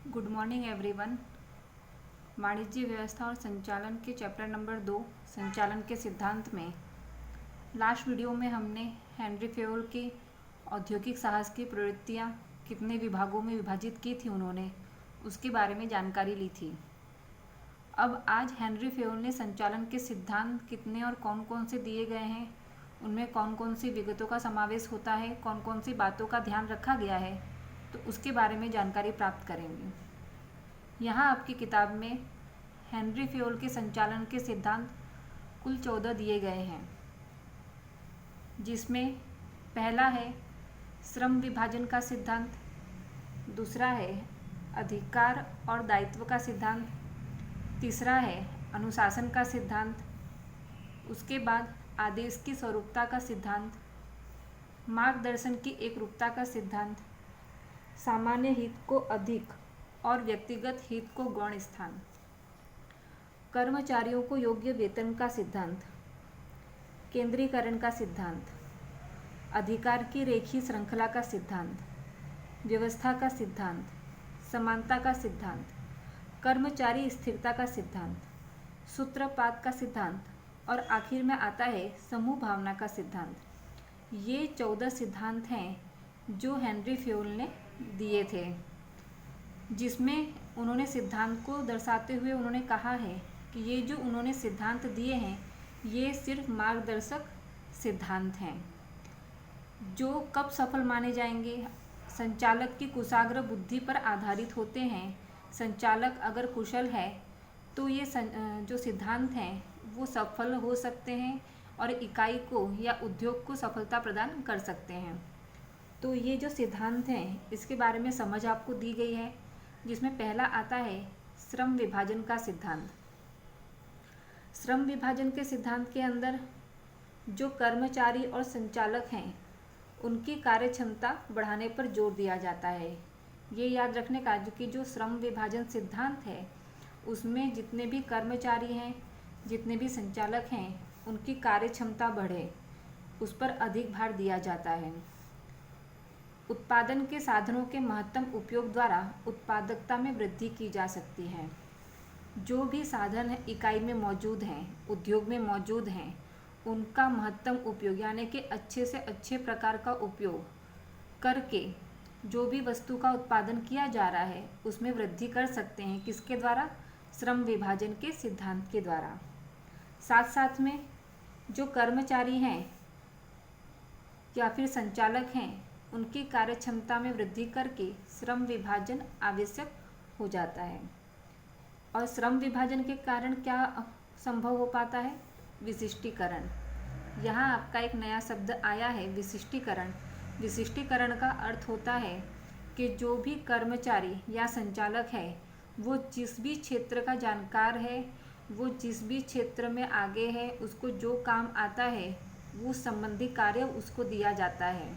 Good morning everyone. वाणिज्य व्यवस्था और संचालन के चैप्टर नंबर 2 संचालन के सिद्धांत में लास्ट वीडियो में हमने हेनरी फेयोल की औद्योगिक साहस की प्रवृत्तियाँ कितने विभागों में विभाजित की थी उन्होंने, उसके बारे में जानकारी ली थी। अब आज हेनरी फेयोल ने संचालन के सिद्धांत कितने और कौन कौन से दिए गए हैं, उनमें कौन कौन सी विगतों का समावेश होता है, कौन कौन सी बातों का ध्यान रखा गया है, तो उसके बारे में जानकारी प्राप्त करेंगे। यहाँ आपकी किताब में हेनरी फेयोल के संचालन के सिद्धांत कुल 14 दिए गए हैं, जिसमें पहला है श्रम विभाजन का सिद्धांत, दूसरा है अधिकार और दायित्व का सिद्धांत, तीसरा है अनुशासन का सिद्धांत, उसके बाद आदेश की स्वरूपता का सिद्धांत, मार्गदर्शन की एकरूपता का सिद्धांत, सामान्य हित को अधिक और व्यक्तिगत हित को गौण स्थान, कर्मचारियों को योग्य वेतन का सिद्धांत, केंद्रीकरण का सिद्धांत, अधिकार की रेखीय श्रृंखला का सिद्धांत, व्यवस्था का सिद्धांत, समानता का सिद्धांत, कर्मचारी स्थिरता का सिद्धांत, सूत्रपात का सिद्धांत और आखिर में आता है समूह भावना का सिद्धांत। ये 14 सिद्धांत हैं जो हेनरी फेयोल ने दिए थे, जिसमें उन्होंने सिद्धांत को दर्शाते हुए उन्होंने कहा है कि ये जो उन्होंने सिद्धांत दिए हैं ये सिर्फ मार्गदर्शक सिद्धांत हैं, जो कब सफल माने जाएंगे, संचालक की कुशाग्र बुद्धि पर आधारित होते हैं। संचालक अगर कुशल है तो ये जो सिद्धांत हैं वो सफल हो सकते हैं और इकाई को या उद्योग को सफलता प्रदान कर सकते हैं। तो ये जो सिद्धांत हैं इसके बारे में समझ आपको दी गई है, जिसमें पहला आता है श्रम विभाजन का सिद्धांत। श्रम विभाजन के सिद्धांत के अंदर जो कर्मचारी और संचालक हैं उनकी कार्य क्षमता बढ़ाने पर जोर दिया जाता है। ये याद रखने का कि जो श्रम विभाजन सिद्धांत है उसमें जितने भी कर्मचारी हैं, जितने भी संचालक हैं, उनकी कार्य क्षमता बढ़े, उस पर अधिक भार दिया जाता है। उत्पादन के साधनों के महत्तम उपयोग द्वारा उत्पादकता में वृद्धि की जा सकती है। जो भी साधन इकाई में मौजूद हैं, उद्योग में मौजूद हैं, उनका महत्तम उपयोग यानी कि अच्छे से अच्छे प्रकार का उपयोग करके जो भी वस्तु का उत्पादन किया जा रहा है उसमें वृद्धि कर सकते हैं। किसके द्वारा? श्रम विभाजन के सिद्धांत के द्वारा। साथ साथ में जो कर्मचारी हैं या फिर संचालक हैं उनकी कार्य क्षमता में वृद्धि करके श्रम विभाजन आवश्यक हो जाता है। और श्रम विभाजन के कारण क्या संभव हो पाता है? विशिष्टीकरण। यहाँ आपका एक नया शब्द आया है, विशिष्टीकरण। विशिष्टीकरण का अर्थ होता है कि जो भी कर्मचारी या संचालक है वो जिस भी क्षेत्र का जानकार है, वो जिस भी क्षेत्र में आगे है, उसको जो काम आता है वो संबंधी कार्य उसको दिया जाता है,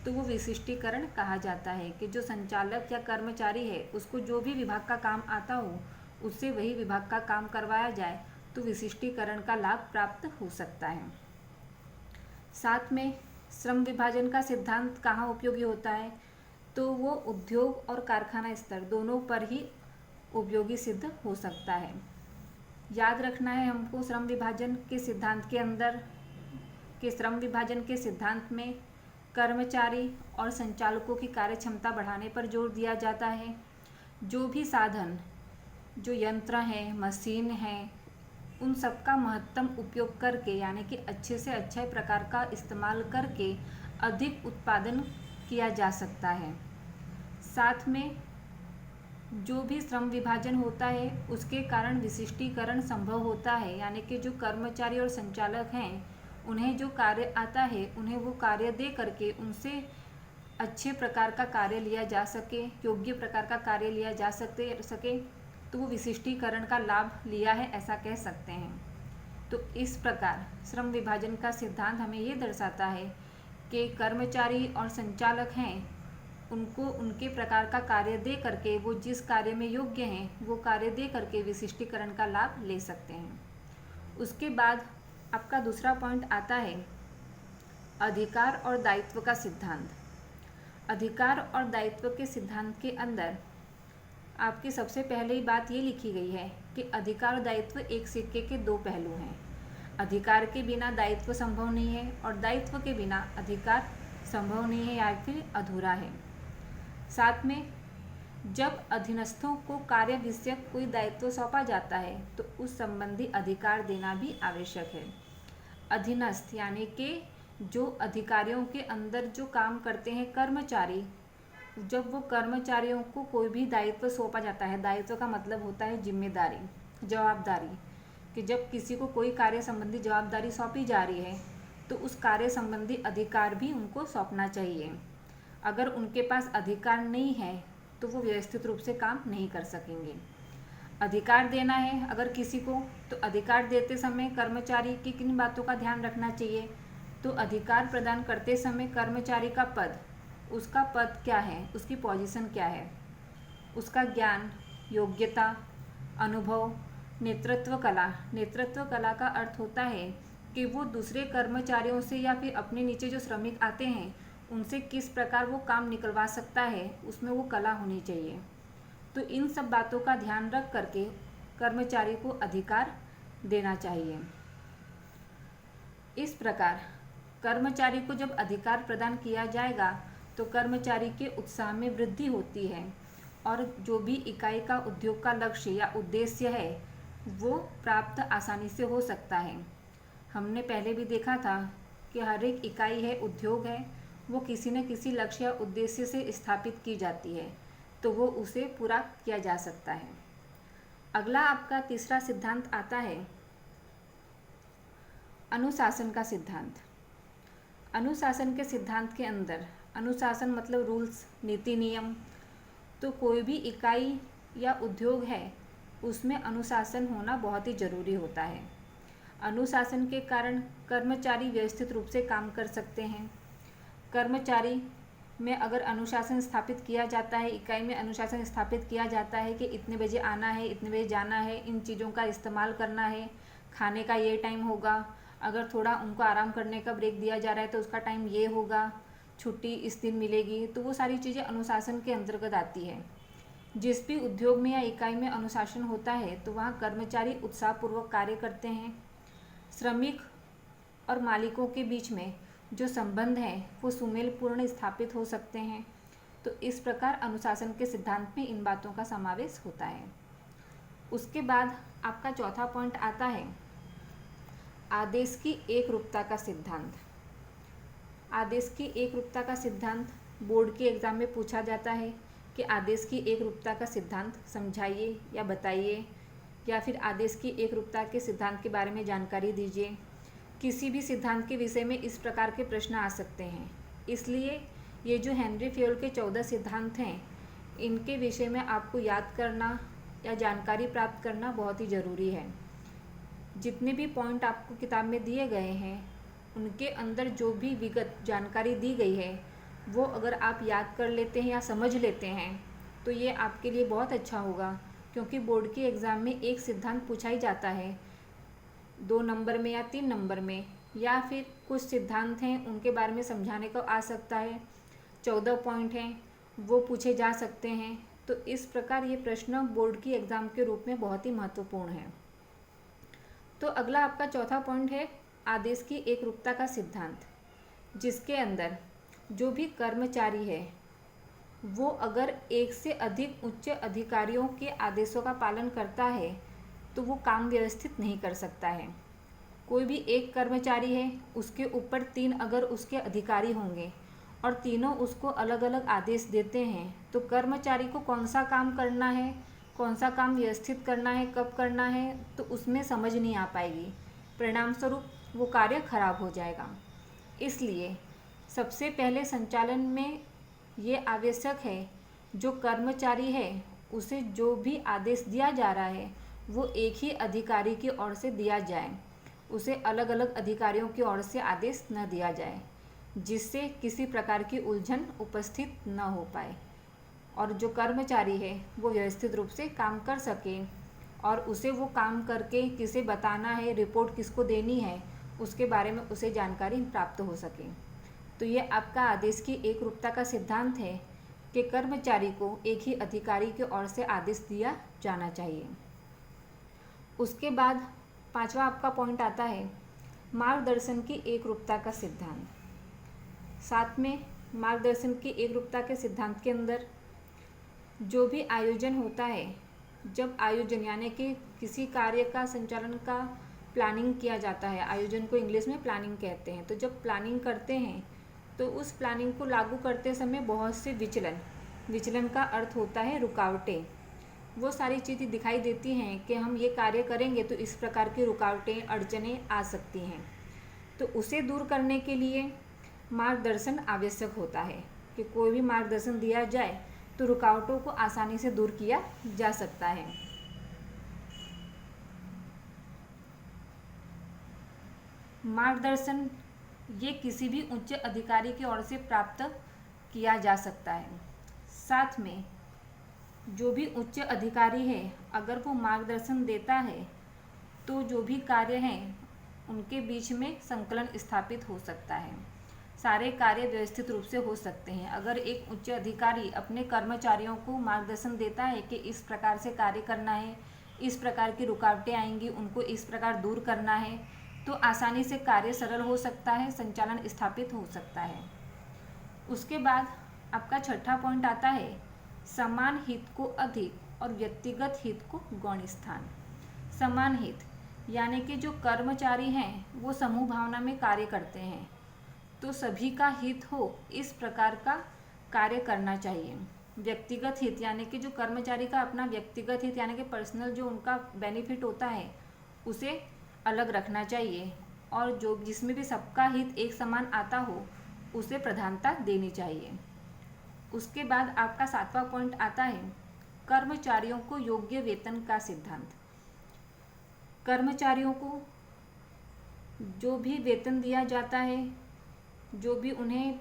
तो वो विशिष्टीकरण कहा जाता है। कि जो संचालक या कर्मचारी है उसको जो भी विभाग का काम आता हो उससे वही विभाग का काम करवाया जाए तो विशिष्टीकरण का लाभ प्राप्त हो सकता है। साथ में श्रम विभाजन का सिद्धांत कहाँ उपयोगी होता है? तो वो उद्योग और कारखाना स्तर दोनों पर ही उपयोगी सिद्ध हो सकता है। याद रखना है हमको श्रम विभाजन के सिद्धांत के अंदर कि श्रम विभाजन के सिद्धांत में कर्मचारी और संचालकों की कार्य क्षमता बढ़ाने पर जोर दिया जाता है। जो भी साधन, जो यंत्र हैं, मशीन हैं, उन सब का महत्तम उपयोग करके यानी कि अच्छे से अच्छे प्रकार का इस्तेमाल करके अधिक उत्पादन किया जा सकता है। साथ में जो भी श्रम विभाजन होता है उसके कारण विशिष्टीकरण संभव होता है, यानी कि जो कर्मचारी और संचालक हैं उन्हें जो कार्य आता है उन्हें वो कार्य दे करके उनसे अच्छे प्रकार का कार्य लिया जा सके, योग्य प्रकार का कार्य लिया जा सके तो वो विशिष्टीकरण का लाभ लिया है, ऐसा कह सकते हैं। तो इस प्रकार श्रम विभाजन का सिद्धांत हमें ये दर्शाता है कि कर्मचारी और संचालक हैं उनको उनके प्रकार का कार्य दे करके वो जिस कार्य में योग्य हैं वो कार्य दे करके विशिष्टीकरण का लाभ ले सकते हैं। उसके बाद आपका दूसरा पॉइंट आता है अधिकार और दायित्व का सिद्धांत। अधिकार और दायित्व के सिद्धांत के अंदर आपकी सबसे पहले ही बात ये लिखी गई है कि अधिकार और दायित्व एक सिक्के के दो पहलू हैं। अधिकार के बिना दायित्व संभव नहीं है और दायित्व के बिना अधिकार संभव नहीं है या फिर अधूरा है। साथ में जब अधीनस्थों को कार्य विषयक कोई दायित्व सौंपा जाता है तो उस संबंधी अधिकार देना भी आवश्यक है। अधीनस्थ यानी कि जो अधिकारियों के अंदर जो काम करते हैं कर्मचारी, जब वो कर्मचारियों को कोई भी दायित्व सौंपा जाता है, दायित्व का मतलब होता है जिम्मेदारी, जवाबदारी, कि जब किसी को कोई कार्य संबंधी जवाबदारी सौंपी जा रही है तो उस कार्य संबंधी अधिकार भी उनको सौंपना चाहिए। अगर उनके पास अधिकार नहीं है तो वो व्यवस्थित रूप से काम नहीं कर सकेंगे। अधिकार देना है अगर किसी को, तो अधिकार देते समय कर्मचारी की किन बातों का ध्यान रखना चाहिए? तो अधिकार प्रदान करते समय कर्मचारी का पद, उसका पद क्या है, उसकी पोजीशन क्या है, उसका ज्ञान, योग्यता, अनुभव, नेतृत्व कला। नेतृत्व कला का अर्थ होता है कि वो दूसरे कर्मचारियों से या फिर अपने नीचे जो श्रमिक आते हैं उनसे किस प्रकार वो काम निकलवा सकता है, उसमें वो कला होनी चाहिए। तो इन सब बातों का ध्यान रख करके कर्मचारी को अधिकार देना चाहिए। इस प्रकार कर्मचारी को जब अधिकार प्रदान किया जाएगा तो कर्मचारी के उत्साह में वृद्धि होती है और जो भी इकाई का उद्योग का लक्ष्य या उद्देश्य है वो प्राप्त आसानी से हो सकता है। हमने पहले भी देखा था कि हर एक इकाई है, उद्योग है, वो किसी न किसी लक्ष्य या उद्देश्य से स्थापित की जाती है, तो वो उसे पूरा किया जा सकता है। अगला आपका तीसरा सिद्धांत आता है अनुशासन का सिद्धांत। अनुशासन के सिद्धांत के अंदर, अनुशासन मतलब रूल्स, नीति नियम, तो कोई भी इकाई या उद्योग है उसमें अनुशासन होना बहुत ही ज़रूरी होता है। अनुशासन के कारण कर्मचारी व्यवस्थित रूप से काम कर सकते हैं। कर्मचारी में अगर अनुशासन स्थापित किया जाता है, इकाई में अनुशासन स्थापित किया जाता है कि इतने बजे आना है, इतने बजे जाना है, इन चीज़ों का इस्तेमाल करना है, खाने का ये टाइम होगा, अगर थोड़ा उनको आराम करने का ब्रेक दिया जा रहा है तो उसका टाइम ये होगा, छुट्टी इस दिन मिलेगी, तो वो सारी चीज़ें अनुशासन के अंतर्गत आती है। जिस भी उद्योग में या इकाई में अनुशासन होता है तो वहाँ कर्मचारी उत्साहपूर्वक कार्य करते हैं। श्रमिक और मालिकों के बीच में जो संबंध है वो सुमेलपूर्ण स्थापित हो सकते हैं। तो इस प्रकार अनुशासन के सिद्धांत में इन बातों का समावेश होता है। उसके बाद आपका चौथा पॉइंट आता है आदेश की एकरूपता का सिद्धांत। आदेश की एकरूपता का सिद्धांत बोर्ड के एग्ज़ाम में पूछा जाता है कि आदेश की एकरूपता का सिद्धांत समझाइए या बताइए, या फिर आदेश की एकरूपता के सिद्धांत के बारे में जानकारी दीजिए। किसी भी सिद्धांत के विषय में इस प्रकार के प्रश्न आ सकते हैं, इसलिए ये जो हेनरी फेयोल के 14 सिद्धांत हैं इनके विषय में आपको याद करना या जानकारी प्राप्त करना बहुत ही ज़रूरी है। जितने भी पॉइंट आपको किताब में दिए गए हैं उनके अंदर जो भी विगत जानकारी दी गई है वो अगर आप याद कर लेते हैं या समझ लेते हैं तो ये आपके लिए बहुत अच्छा होगा, क्योंकि बोर्ड के एग्ज़ाम में एक सिद्धांत पूछा ही जाता है 2 नंबर में या 3 नंबर में, या फिर कुछ सिद्धांत हैं उनके बारे में समझाने को आ सकता है, 14 पॉइंट हैं वो पूछे जा सकते हैं। तो इस प्रकार ये प्रश्न बोर्ड की एग्ज़ाम के रूप में बहुत ही महत्वपूर्ण है। तो अगला आपका चौथा पॉइंट है आदेश की एकरूपता का सिद्धांत, जिसके अंदर जो भी कर्मचारी है वो अगर एक से अधिक उच्च अधिकारियों के आदेशों का पालन करता है तो वो काम व्यवस्थित नहीं कर सकता है। कोई भी एक कर्मचारी है, उसके ऊपर 3 अगर उसके अधिकारी होंगे और तीनों उसको अलग अलग आदेश देते हैं तो कर्मचारी को कौन सा काम करना है, कौन सा काम व्यवस्थित करना है, कब करना है, तो उसमें समझ नहीं आ पाएगी। परिणाम स्वरूप वो कार्य खराब हो जाएगा। इसलिए सबसे पहले संचालन में ये आवश्यक है जो कर्मचारी है उसे जो भी आदेश दिया जा रहा है वो एक ही अधिकारी की ओर से दिया जाए, उसे अलग अलग अधिकारियों की ओर से आदेश न दिया जाए, जिससे किसी प्रकार की उलझन उपस्थित न हो पाए और जो कर्मचारी है वो व्यवस्थित रूप से काम कर सके और उसे वो काम करके किसे बताना है, रिपोर्ट किसको देनी है, उसके बारे में उसे जानकारी प्राप्त हो सके। तो ये आपका आदेश की एकरूपता का सिद्धांत है कि कर्मचारी को एक ही अधिकारी की ओर से आदेश दिया जाना चाहिए। उसके बाद 5वां आपका पॉइंट आता है मार्गदर्शन की एकरूपता का सिद्धांत। 7 में मार्गदर्शन की एकरूपता के सिद्धांत के अंदर जो भी आयोजन होता है, जब आयोजन यानी कि किसी कार्य का संचालन का प्लानिंग किया जाता है, आयोजन को इंग्लिश में प्लानिंग कहते हैं, तो जब प्लानिंग करते हैं तो उस प्लानिंग को लागू करते समय बहुत से विचलन का अर्थ होता है रुकावटें। वो सारी चीज़ें दिखाई देती हैं कि हम ये कार्य करेंगे तो इस प्रकार की रुकावटें अड़चनें आ सकती हैं। तो उसे दूर करने के लिए मार्गदर्शन आवश्यक होता है कि कोई भी मार्गदर्शन दिया जाए तो रुकावटों को आसानी से दूर किया जा सकता है। मार्गदर्शन ये किसी भी उच्च अधिकारी की ओर से प्राप्त किया जा सकता है। साथ में जो भी उच्च अधिकारी है अगर वो मार्गदर्शन देता है तो जो भी कार्य हैं उनके बीच में संकलन स्थापित हो सकता है, सारे कार्य व्यवस्थित रूप से हो सकते हैं। अगर एक उच्च अधिकारी अपने कर्मचारियों को मार्गदर्शन देता है कि इस प्रकार से कार्य करना है, इस प्रकार की रुकावटें आएंगी, उनको इस प्रकार दूर करना है, तो आसानी से कार्य सरल हो सकता है, संचालन स्थापित हो सकता है। उसके बाद आपका 6वां पॉइंट आता है समान हित को अधिक और व्यक्तिगत हित को गौण स्थान। समान हित यानी कि जो कर्मचारी हैं वो समूह भावना में कार्य करते हैं, तो सभी का हित हो इस प्रकार का कार्य करना चाहिए। व्यक्तिगत हित यानी कि जो कर्मचारी का अपना व्यक्तिगत हित यानी कि पर्सनल जो उनका बेनिफिट होता है उसे अलग रखना चाहिए, और जो जिसमें भी सबका हित एक समान आता हो उसे प्रधानता देनी चाहिए। उसके बाद आपका 7वां पॉइंट आता है कर्मचारियों को योग्य वेतन का सिद्धांत। कर्मचारियों को जो भी वेतन दिया जाता है, जो भी उन्हें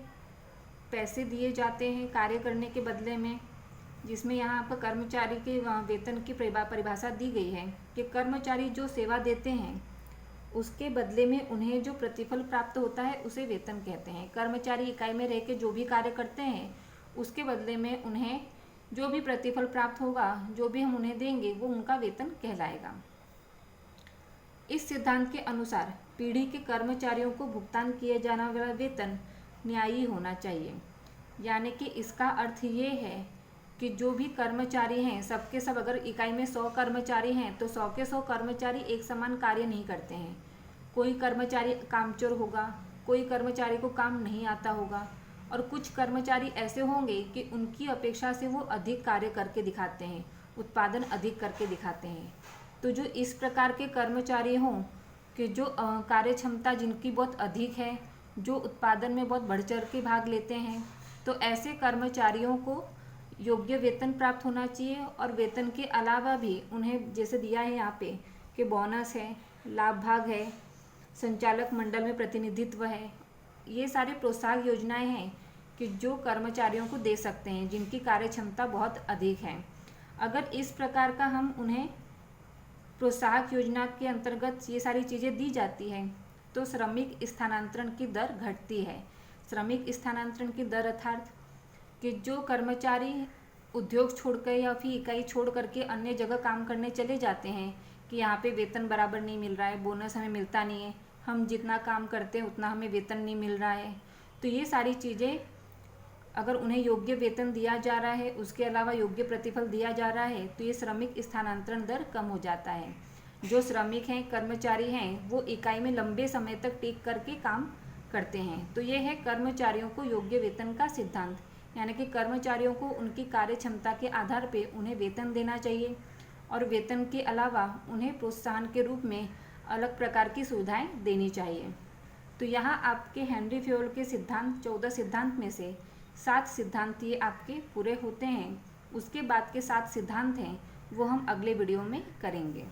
पैसे दिए जाते हैं कार्य करने के बदले में, जिसमें यहाँ पर कर्मचारी के वेतन की परिभाषा दी गई है कि कर्मचारी जो सेवा देते हैं उसके बदले में उन्हें जो प्रतिफल प्राप्त होता है उसे वेतन कहते हैं। कर्मचारी इकाई में रह के जो भी कार्य करते हैं उसके बदले में उन्हें जो भी प्रतिफल प्राप्त होगा, जो भी हम उन्हें देंगे वो उनका वेतन कहलाएगा। इस सिद्धांत के अनुसार पीढ़ी के कर्मचारियों को भुगतान किया जाने वाला वेतन न्यायी होना चाहिए। यानी कि इसका अर्थ ये है कि जो भी कर्मचारी हैं सबके सब, अगर इकाई में 100 कर्मचारी हैं तो 100 के 100 कर्मचारी एक समान कार्य नहीं करते हैं। कोई कर्मचारी कामचोर होगा, कोई कर्मचारी को काम नहीं आता होगा, और कुछ कर्मचारी ऐसे होंगे कि उनकी अपेक्षा से वो अधिक कार्य करके दिखाते हैं, उत्पादन अधिक करके दिखाते हैं। तो जो इस प्रकार के कर्मचारी हों कि जो कार्य क्षमता जिनकी बहुत अधिक है, जो उत्पादन में बहुत बढ़ चढ़ के भाग लेते हैं, तो ऐसे कर्मचारियों को योग्य वेतन प्राप्त होना चाहिए। और वेतन के अलावा भी उन्हें जैसे दिया है यहाँ पे कि बोनस है, लाभ भाग है, संचालक मंडल में प्रतिनिधित्व है, ये सारी प्रोत्साहन योजनाएं हैं कि जो कर्मचारियों को दे सकते हैं जिनकी कार्य क्षमता बहुत अधिक है। अगर इस प्रकार का हम उन्हें प्रोत्साहक योजना के अंतर्गत ये सारी चीज़ें दी जाती हैं तो श्रमिक स्थानांतरण की दर घटती है। श्रमिक स्थानांतरण की दर अर्थात कि जो कर्मचारी उद्योग छोड़कर या फिर इकाई छोड़ करके अन्य जगह काम करने चले जाते हैं कि यहाँ पे वेतन बराबर नहीं मिल रहा है, बोनस हमें मिलता नहीं है, हम जितना काम करते हैं उतना हमें वेतन नहीं मिल रहा है, तो ये सारी चीज़ें अगर उन्हें योग्य वेतन दिया जा रहा है, उसके अलावा योग्य प्रतिफल दिया जा रहा है, तो ये श्रमिक स्थानांतरण दर कम हो जाता है। जो श्रमिक हैं, कर्मचारी हैं, वो इकाई में लंबे समय तक टिक करके काम करते हैं। तो ये है कर्मचारियों को योग्य वेतन का सिद्धांत, यानी कि कर्मचारियों को उनकी कार्य क्षमता के आधार पर उन्हें वेतन देना चाहिए, और वेतन के अलावा उन्हें प्रोत्साहन के रूप में अलग प्रकार की सुविधाएं देनी चाहिए। तो यहाँ आपके हेनरी फ्योल के सिद्धांत 14 सिद्धांत में से 7 सिद्धांत ये आपके पूरे होते हैं। उसके बाद के 7 सिद्धांत हैं वो हम अगले वीडियो में करेंगे।